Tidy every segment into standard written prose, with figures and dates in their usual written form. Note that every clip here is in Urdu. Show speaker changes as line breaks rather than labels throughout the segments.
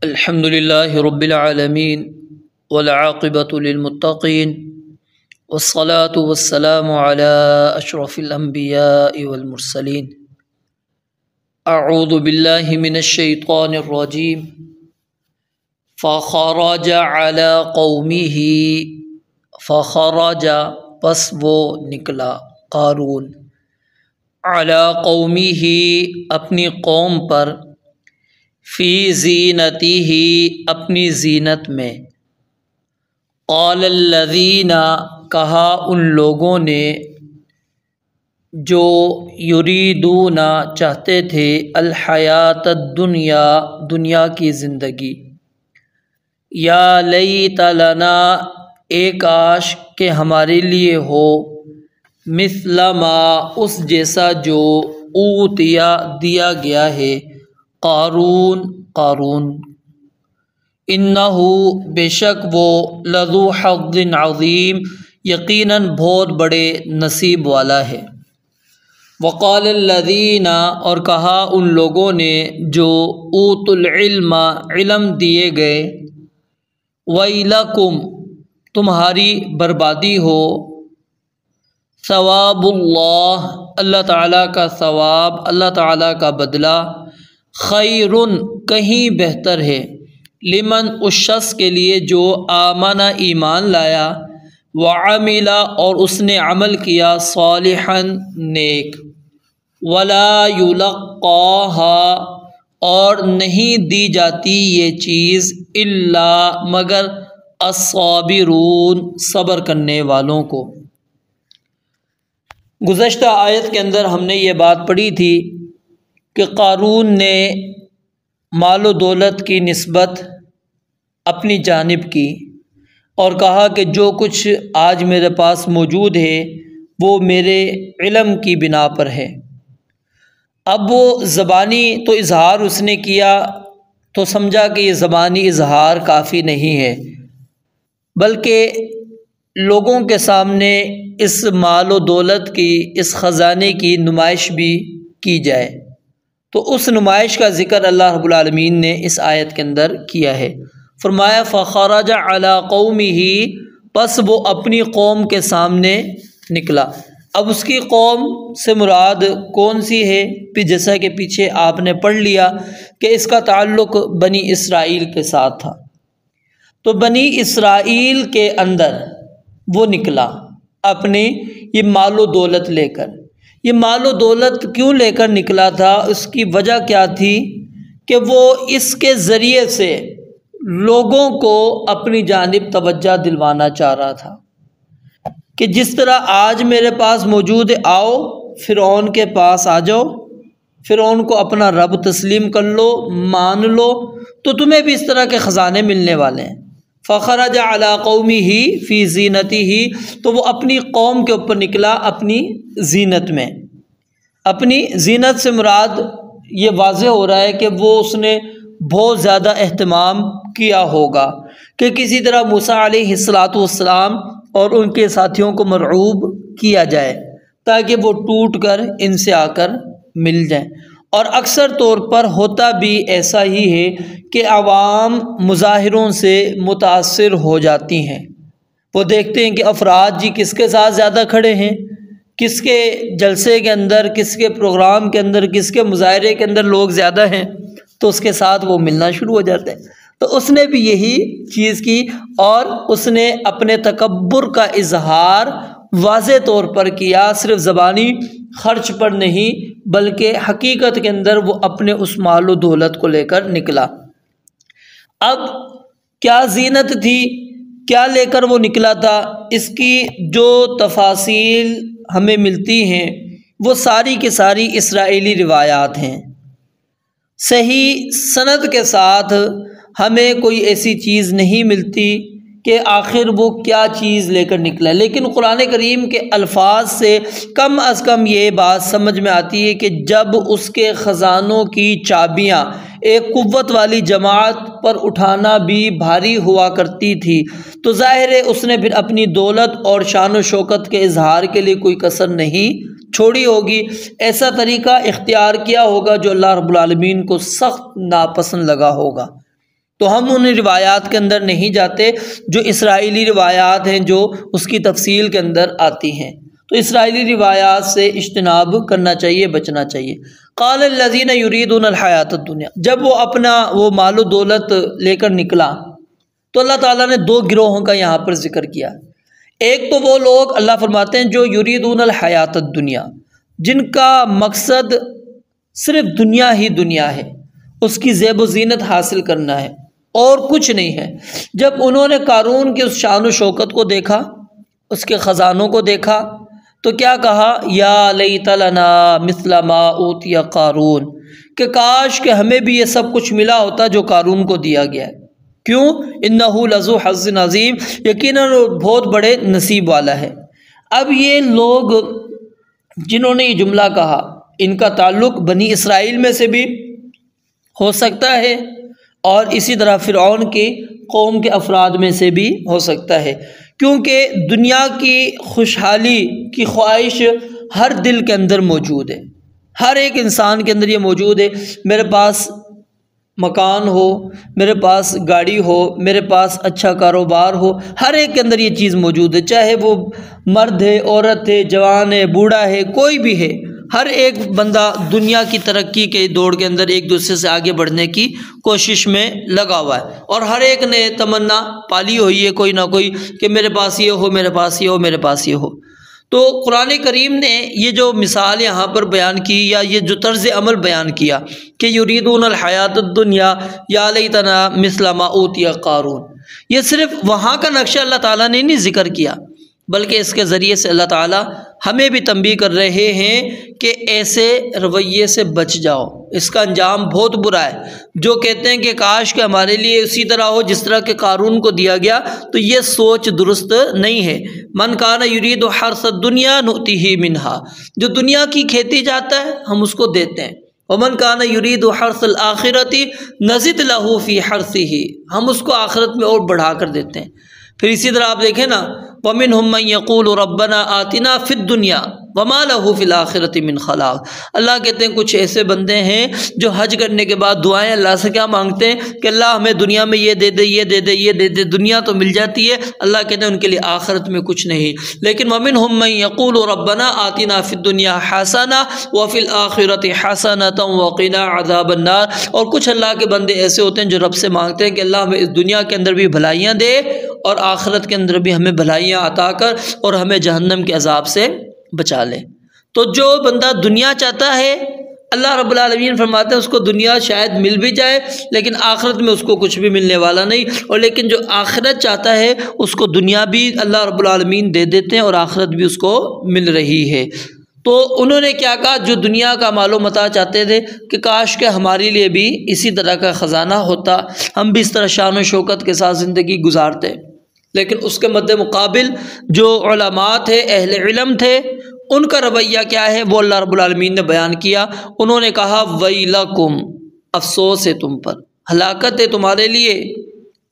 الحمد لله رب العالمين والعاقبة للمتقين والصلاة والسلام على أشرف الأنبياء والمرسلين. أعوذ بالله من الشيطان الرجيم. فخرج على قومه فخرج پس وہ نکلا قارون علی قومه اپنی قوم پر فی زینتہ اپنی زینت میں قال الذین کہا ان لوگوں نے جو یریدون چاہتے تھے الحیات الدنیا دنیا کی زندگی یا لیت لنا اے کاش کہ ہمارے لیے ہو مثل ما اس جیسا جو اوتیا دیا گیا ہے قارون انہو بے شک وہ لذو حظ عظیم یقیناً بہت بڑے نصیب والا ہے. وقال الذین اور کہا ان لوگوں نے جو اوتوا العلم علم دیے گئے ویلکم تمہاری بربادی ہو ثواب اللہ اللہ تعالیٰ کا ثواب اللہ تعالیٰ کا بدلہ خیر کہیں بہتر ہے لمن اس شخص کے لیے جو آمن ایمان لایا وعمل اور اس نے عمل کیا صالحا نیک ولا یلقاها اور نہیں دی جاتی یہ چیز الا مگر الصابرون صبر کرنے والوں کو. گزشتہ آیت کے اندر ہم نے یہ بات پڑھی تھی کہ قارون نے مال و دولت کی نسبت اپنی جانب کی اور کہا کہ جو کچھ آج میرے پاس موجود ہے وہ میرے علم کی بنا پر ہے. اب وہ زبانی تو اظہار اس نے کیا تو سمجھا کہ یہ زبانی اظہار کافی نہیں ہے بلکہ لوگوں کے سامنے اس مال و دولت کی اس خزانے کی نمائش بھی کی جائے. تو اس نمائش کا ذکر اللہ رب العالمین نے اس آیت کے اندر کیا ہے. فرمایا فخرج علی قومہ پس وہ اپنی قوم کے سامنے نکلا. اب اس کی قوم سے مراد کون سی ہے؟ پھر جیسا کہ پیچھے آپ نے پڑھ لیا کہ اس کا تعلق بنی اسرائیل کے ساتھ تھا. تو بنی اسرائیل کے اندر وہ نکلا اپنی یہ مال و دولت لے کر. یہ مال و دولت کیوں لے کر نکلا تھا؟ اس کی وجہ کیا تھی کہ وہ اس کے ذریعے سے لوگوں کو اپنی جانب توجہ دلوانا چاہ رہا تھا کہ جس طرح آج میرے پاس موجود ہے، آؤ فرعون کے پاس آ جاؤ، فرعون کو اپنا رب تسلیم کر لو، مان لو تو تمہیں بھی اس طرح کے خزانے ملنے والے ہیں. فخرج علی قومہ فی زینتہ تو وہ اپنی قوم کے اوپر نکلا اپنی زینت میں. اپنی زینت سے مراد یہ واضح ہو رہا ہے کہ وہ اس نے بہت زیادہ اہتمام کیا ہوگا کہ کسی طرح موسیٰ علیہ السلام اور ان کے ساتھیوں کو مرعوب کیا جائے تاکہ وہ ٹوٹ کر ان سے آ کر مل جائیں. اور اکثر طور پر ہوتا بھی ایسا ہی ہے کہ عوام مظاہروں سے متاثر ہو جاتی ہیں. وہ دیکھتے ہیں کہ افراد جی کس کے ساتھ زیادہ کھڑے ہیں، کس کے جلسے کے اندر، کس کے پروگرام کے اندر، کس کے مظاہرے کے اندر لوگ زیادہ ہیں تو اس کے ساتھ وہ ملنا شروع ہو جاتے ہیں. تو اس نے بھی یہی چیز کی اور اس نے اپنے تکبر کا اظہار واضح طور پر کیا، صرف زبانی خرچ پر نہیں بلکہ حقیقت کے اندر وہ اپنے اس مال و دولت کو لے کر نکلا. اب کیا زینت تھی، کیا لے کر وہ نکلا تھا، اس کی جو تفاصیل ہمیں ملتی ہیں وہ ساری کی ساری اسرائیلی روایات ہیں. صحیح سند کے ساتھ ہمیں کوئی ایسی چیز نہیں ملتی کہ آخر وہ کیا چیز لے کر نکلا، لیکن قرآن کریم کے الفاظ سے کم از کم یہ بات سمجھ میں آتی ہے کہ جب اس کے خزانوں کی چابیاں ایک قوت والی جماعت پر اٹھانا بھی بھاری ہوا کرتی تھی تو ظاہر ہے اس نے پھر اپنی دولت اور شان و شوکت کے اظہار کے لیے کوئی کسر نہیں چھوڑی ہوگی، ایسا طریقہ اختیار کیا ہوگا جو اللہ رب العالمین کو سخت ناپسند لگا ہوگا. تو ہم ان روایات کے اندر نہیں جاتے جو اسرائیلی روایات ہیں جو اس کی تفصیل کے اندر آتی ہیں، تو اسرائیلی روایات سے اجتناب کرنا چاہیے، بچنا چاہیے۔ قال الذین یریدون الحیات الدنیا، جب وہ اپنا وہ مال و دولت لے کر نکلا تو اللہ تعالیٰ نے دو گروہوں کا یہاں پر ذکر کیا۔ ایک تو وہ لوگ اللہ فرماتے ہیں جو یریدون الحیات الدنیا، جن کا مقصد صرف دنیا ہی دنیا ہے، اس کی زیب و زینت حاصل کرنا ہے اور کچھ نہیں ہے۔ جب انہوں نے قارون کی اس شان و شوکت کو دیکھا، اس کے خزانوں کو دیکھا، تو کیا کہا؟ یا لیت لنا مثل ما اوتی قارون، کہ کاش کہ ہمیں بھی یہ سب کچھ ملا ہوتا جو قارون کو دیا گیا ہے۔ کیوں؟ انہ لذو حظ عظیم، یقیناً بہت بڑے نصیب والا ہے۔ اب یہ لوگ جنہوں نے یہ جملہ کہا، ان کا تعلق بنی اسرائیل میں سے بھی ہو سکتا ہے اور اسی طرح فرعون کی قوم کے افراد میں سے بھی ہو سکتا ہے، کیونکہ دنیا کی خوشحالی کی خواہش ہر دل کے اندر موجود ہے، ہر ایک انسان کے اندر یہ موجود ہے۔ میرے پاس مکان ہو، میرے پاس گاڑی ہو، میرے پاس اچھا کاروبار ہو، ہر ایک کے اندر یہ چیز موجود ہے، چاہے وہ مرد ہے، عورت ہے، جوان ہے، بوڑھا ہے، کوئی بھی ہے۔ ہر ایک بندہ دنیا کی ترقی کے دوڑ کے اندر ایک دوسرے سے آگے بڑھنے کی کوشش میں لگا ہوا ہے، اور ہر ایک نے تمنا پالی ہوئی ہے کوئی نہ کوئی کہ میرے پاس یہ ہو، میرے پاس یہ ہو، میرے پاس یہ ہو۔ تو قرآن کریم نے یہ جو مثال یہاں پر بیان کی، یا یہ جو طرز عمل بیان کیا کہ یریدون الحیات الدنیا یا لیتنا مثل ما اوتی قارون، یہ صرف وہاں کا نقشہ اللہ تعالیٰ نے نہیں ذکر کیا، بلکہ اس کے ذریعے سے اللہ تعالیٰ ہمیں بھی تنبیہ کر رہے ہیں کہ ایسے رویے سے بچ جاؤ، اس کا انجام بہت برا ہے۔ جو کہتے ہیں کہ کاش کہ ہمارے لیے اسی طرح ہو جس طرح کہ قارون کو دیا گیا، تو یہ سوچ درست نہیں ہے۔ من کان یرید حرث الدنیا نؤتیہ منہا، جو دنیا کی کھیتی جاتا ہے ہم اس کو دیتے ہیں، ومن کان یرید حرث الآخرۃ نزد لہ فی حرثہ، ہم اس کو آخرت میں اور بڑھا کر دیتے ہیں۔ پھر اسی طرح آپ دیکھیں نا، وَمِنْهُمْ مَنْ يَقُولُ رَبَّنَا آتِنَا فِي الدُّنْيَا وَمَا لَهُ فِي الْآخِرَةِ مِنْ خَلَاقٍ۔ اللہ کہتے ہیں کچھ ایسے بندے ہیں جو حج کرنے کے بعد دعائیں اللہ سے کیا مانگتے ہیں کہ اللہ ہمیں دنیا میں یہ دے دے، یہ دے دے، یہ دے دے، دنیا تو مل جاتی ہے، اللہ کہتے ہیں ان کے لیے آخرت میں کچھ نہیں۔ لیکن وَمِنْهُمْ مَنْ يَقُولُ رَبَّنَا آتِنَا فِي الدُّنْيَا حَسَنَةً وَفِي الْآخِرَةِ حَسَنَةً وَقِنَا عَذَابَ النَّارِ، اور کچھ اللہ کے بندے ایسے ہوتے ہیں جو رب سے مانگتے ہیں کہ اللہ ہمیں اس دنیا کے اندر بھی بھلائیاں دے اور آخرت کے اندر بھی ہمیں بھلائیاں عطا کر اور ہمیں جہنم کے عذاب سے بچا لے۔ تو جو بندہ دنیا چاہتا ہے، اللہ رب العالمین فرماتے ہیں اس کو دنیا شاید مل بھی جائے لیکن آخرت میں اس کو کچھ بھی ملنے والا نہیں، اور لیکن جو آخرت چاہتا ہے اس کو دنیا بھی اللہ رب العالمین دے دیتے ہیں اور آخرت بھی اس کو مل رہی ہے۔ تو انہوں نے کیا کہا؟ جو دنیا کا مال و متاع چاہتے تھے کہ کاش کہ ہمارے لیے بھی اسی طرح کا خزانہ ہوتا، ہم بھی اس طرح شان و شوکت کے ساتھ زندگی گزارتے۔ لیکن اس کے مد مقابل جو علماء تھے، اہل علم تھے، ان کا رویہ کیا ہے وہ اللہ رب العالمین نے بیان کیا۔ انہوں نے کہا ویلکم، افسوس ہے تم پر، ہلاکت ہے تمہارے لیے،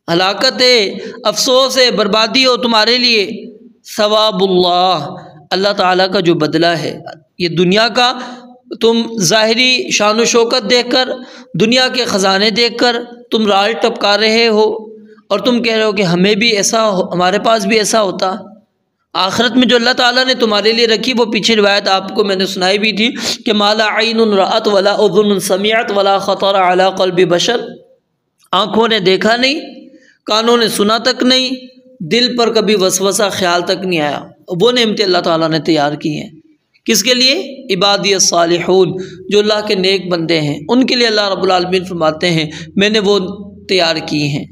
ہلاکت ہے، افسوس ہے، بربادی ہو تمہارے لیے۔ ثواب اللہ، اللہ تعالیٰ کا جو بدلہ ہے، یہ دنیا کا تم ظاہری شان و شوکت دیکھ کر، دنیا کے خزانے دیکھ کر تم رال ٹپکا رہے ہو اور تم کہہ رہے ہو کہ ہمیں بھی ایسا ہمارے پاس بھی ایسا ہوتا۔ آخرت میں جو اللہ تعالیٰ نے تمہارے لیے رکھی، وہ پیچھے روایت آپ کو میں نے سنائی بھی تھی کہ ما لا عین رأت ولا اذن سمعت ولا خطر علی قلب بشر، آنکھوں نے دیکھا نہیں، کانوں نے سنا تک نہیں، دل پر کبھی وسوسہ خیال تک نہیں آیا۔ وہ نعمتیں اللہ تعالیٰ نے تیار کی ہیں، کس کے لیے؟ عبادی الصالحون، جو اللہ کے نیک بندے ہیں، ان کے لیے اللہ رب العالمین فرماتے ہیں میں نے وہ تیار کی ہیں۔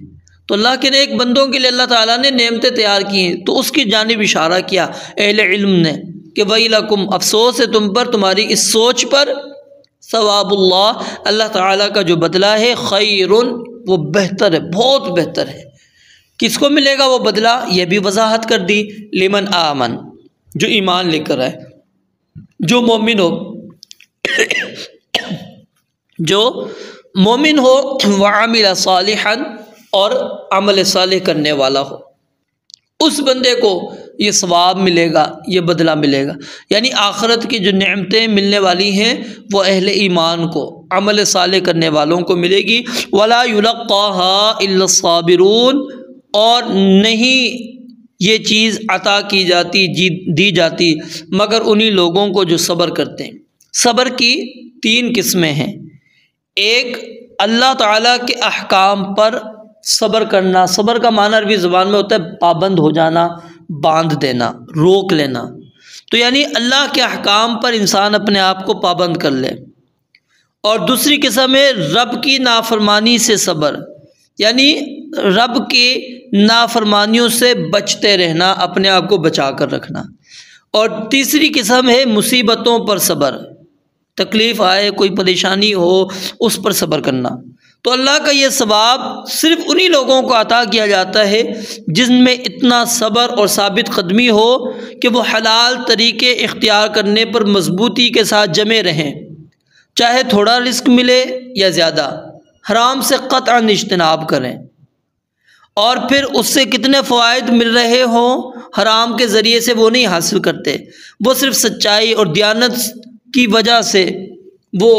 تو اللہ کے نیک بندوں کے لیے اللہ تعالیٰ نے نعمتیں تیار کی ہیں، تو اس کی جانب اشارہ کیا اہل علم نے کہ ویلکم، افسوس ہے تم پر، تمہاری اس سوچ پر۔ ثواب اللہ، اللہ تعالیٰ کا جو بدلہ ہے، خیر، وہ بہتر ہے، بہت بہتر ہے۔ کس کو ملے گا وہ بدلہ؟ یہ بھی وضاحت کر دی، لمن آمن، جو ایمان لے کر آئے، جو مومن ہو، جو مومن ہو، وعمل صالحا، اور عمل صالح کرنے والا ہو، اس بندے کو یہ ثواب ملے گا، یہ بدلہ ملے گا۔ یعنی آخرت کی جو نعمتیں ملنے والی ہیں وہ اہل ایمان کو، عمل صالح کرنے والوں کو ملے گی۔ وَلَا يُلَقَّاهَا إِلَّا الصَّابِرُونَ، اور نہیں یہ چیز عطا کی جاتی، دی جاتی مگر انہی لوگوں کو جو صبر کرتے ہیں۔ صبر کی 3 قسمیں ہیں۔ ایک، اللہ تعالیٰ کے احکام پر صبر کرنا۔ صبر کا معنی عربی زبان میں ہوتا ہے پابند ہو جانا، باندھ دینا، روک لینا۔ تو یعنی اللہ کے احکام پر انسان اپنے آپ کو پابند کر لے۔ اور دوسری قسم ہے رب کی نافرمانی سے صبر، یعنی رب کی نافرمانیوں سے بچتے رہنا، اپنے آپ کو بچا کر رکھنا۔ اور تیسری قسم ہے مصیبتوں پر صبر، تکلیف آئے، کوئی پریشانی ہو، اس پر صبر کرنا۔ تو اللہ کا یہ ثواب صرف انہی لوگوں کو عطا کیا جاتا ہے جن میں اتنا صبر اور ثابت قدمی ہو کہ وہ حلال طریقے اختیار کرنے پر مضبوطی کے ساتھ جمے رہیں، چاہے تھوڑا رزق ملے یا زیادہ، حرام سے قطعاً اجتناب کریں، اور پھر اس سے کتنے فوائد مل رہے ہوں حرام کے ذریعے سے وہ نہیں حاصل کرتے، وہ صرف سچائی اور دیانت کی وجہ سے وہ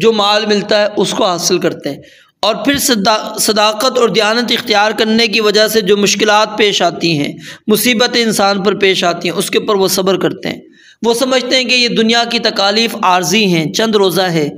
جو مال ملتا ہے اس کو حاصل کرتے ہیں، اور پھر صداقت اور دیانت اختیار کرنے کی وجہ سے جو مشکلات پیش آتی ہیں، مصیبتیں انسان پر پیش آتی ہیں، اس کے اوپر وہ صبر کرتے ہیں۔ وہ سمجھتے ہیں کہ یہ دنیا کی تکالیف عارضی ہیں، چند روزہ ہے،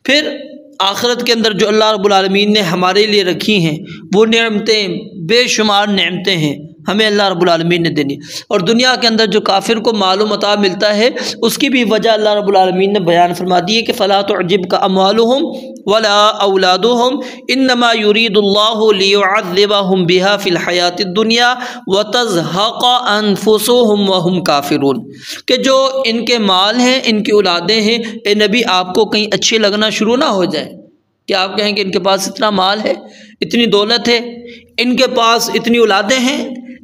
پھر آخرت کے اندر جو اللہ رب العالمین نے ہمارے لیے رکھی ہیں وہ نعمتیں بے شمار نعمتیں ہیں، ہمیں اللہ رب العالمین نے دینی۔ اور دنیا کے اندر جو کافر کو مال و متاع ملتا ہے اس کی بھی وجہ اللہ رب العالمین نے بیان فرما دی ہے کہ فَلَا تُعْجِبْكَ أَمْوَالُهُمْ وَلَا أَوْلَادُهُمْ إِنَّمَا يُرِيدُ اللَّهُ لِيُعَذِّبَهُمْ بِهَا فِي الْحَيَاةِ الدُّنْيَا وَتَزْهَقَ أَنفُسُهُمْ وَهُمْ كَافِرُونَ، کہ جو ان کے مال ہیں، ان کی اولادیں ہیں، اے نبی آپ کو کہیں اچھے لگنا شروع نہ ہو جائے کہ آپ کہیں کہ ان کے پاس اتنا مال ہے، اتنی دولت ہے، ان کے پاس اتنی اولادیں ہیں۔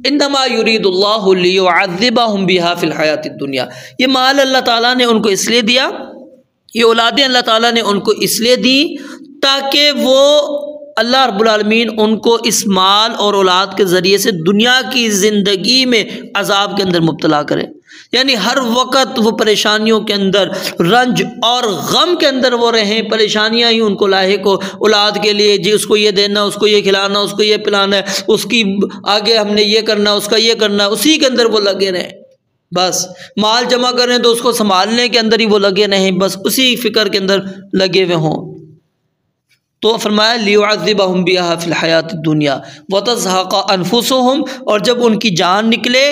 انما یرید اللہ لیعذبہم بہا فی الحیاۃ الدنیا، یہ مال اللہ تعالیٰ نے ان کو اس لیے دیا، یہ اولادیں اللہ تعالیٰ نے ان کو اس لیے دی تاکہ وہ اللہ رب العالمین ان کو اس مال اور اولاد کے ذریعے سے دنیا کی زندگی میں عذاب کے اندر مبتلا کرے، یعنی ہر وقت وہ پریشانیوں کے اندر، رنج اور غم کے اندر وہ رہیں، پریشانیاں ہی ان کو لاحق ہو، اولاد کے لیے جی اس کو یہ دینا، اس کو یہ کھلانا، اس کو یہ پلانا ہے، اس کی آگے ہم نے یہ کرنا، اس کا یہ کرنا، اسی کے اندر وہ لگے رہیں، بس مال جمع کریں تو اس کو سنبھالنے کے اندر ہی وہ لگے رہیں، بس اسی فکر کے اندر لگے ہوئے ہوں۔ تو فرمایا لیعذبہم بہا فی الحیاۃ الدنیا وتزہق انفسہم، اور جب ان کی جان نکلے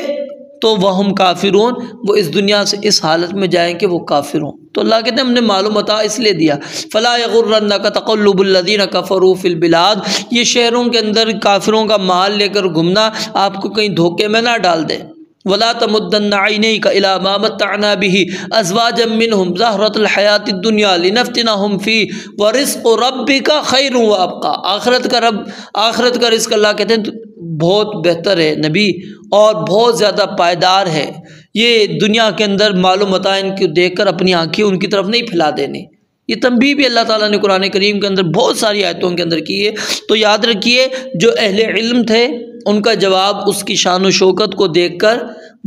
تو وہم کافرون، وہ اس دنیا سے اس حالت میں جائیں کہ وہ کافر ہوں۔ تو اللہ کہتے ہیں ہم نے مال و متاع اس لیے دیا، فلا یغرنک تقلب الذین کفروا فی البلاد، یہ شہروں کے اندر کافروں کا مال لے کر گھومنا آپ کو کہیں دھوکے میں نہ ڈال دے۔ ولا تمدن عینیک الی ما متعنا به ازواجا منهم زہرۃ الحیاۃ الدنیا لنفتنہم فیہ ورزق ربک خیر وابقی، آخرت کا رزق اللہ کہتے ہیں بہت بہتر ہے نبی، اور بہت زیادہ پائیدار ہے۔ یہ دنیا کے اندر مال و متاع ان کو دیکھ کر اپنی آنکھیں ان کی طرف نہیں پھیلا دینی، یہ تنبیہ بھی اللہ تعالیٰ نے قرآن کریم کے اندر بہت ساری آیتوں کے اندر کی ہے۔ تو یاد رکھیے جو اہل علم تھے ان کا جواب اس کی شان و شوکت کو دیکھ کر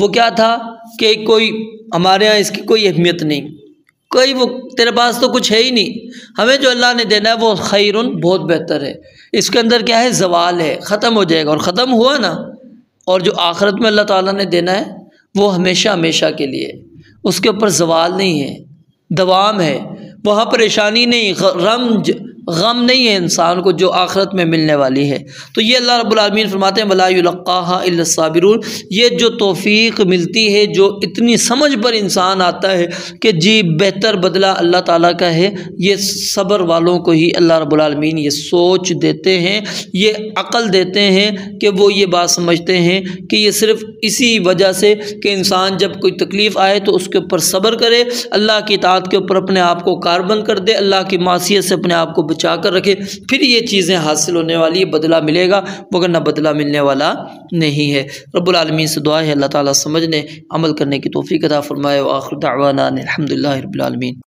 وہ کیا تھا کہ کوئی ہمارے ہاں اس کی کوئی اہمیت نہیں، کوئی وہ تیرے پاس تو کچھ ہے ہی نہیں، ہمیں جو اللہ نے دینا ہے وہ خیرن بہت بہتر ہے، اس کے اندر کیا ہے زوال ہے، ختم ہو جائے گا، اور ختم ہوا نا، اور جو آخرت میں اللہ تعالیٰ نے دینا ہے وہ ہمیشہ ہمیشہ کے لیے، اس کے اوپر زوال نہیں ہے، دوام ہے، وہاں پریشانی نہیں، غم نہیں ہے انسان کو جو آخرت میں ملنے والی ہے۔ تو یہ اللہ رب العالمین فرماتے ہیں وَلَا يُلَقَّاهَا إِلَّا الصَّابِرُونَ، یہ جو توفیق ملتی ہے، جو اتنی سمجھ پر انسان آتا ہے کہ جی بہتر بدلہ اللہ تعالیٰ کا ہے، یہ صبر والوں کو ہی اللہ رب العالمین یہ سوچ دیتے ہیں، یہ عقل دیتے ہیں کہ وہ یہ بات سمجھتے ہیں کہ یہ صرف اسی وجہ سے کہ انسان جب کوئی تکلیف آئے تو اس کے اوپر صبر کرے، اللہ کی اطاعت کے اوپر اپنے آپ کو کاربند کر دے، اللہ کی معصیت سے اپنے آپ کو بچا کر رکھے، پھر یہ چیزیں حاصل ہونے والی ہے، بدلہ ملے گا، وگرنہ بدلہ ملنے والا نہیں ہے۔ رب العالمین سے دعا ہے اللہ تعالیٰ سمجھنے عمل کرنے کی توفیق عطا فرمائے، وآخر دعوانا الحمدللہ رب العالمین۔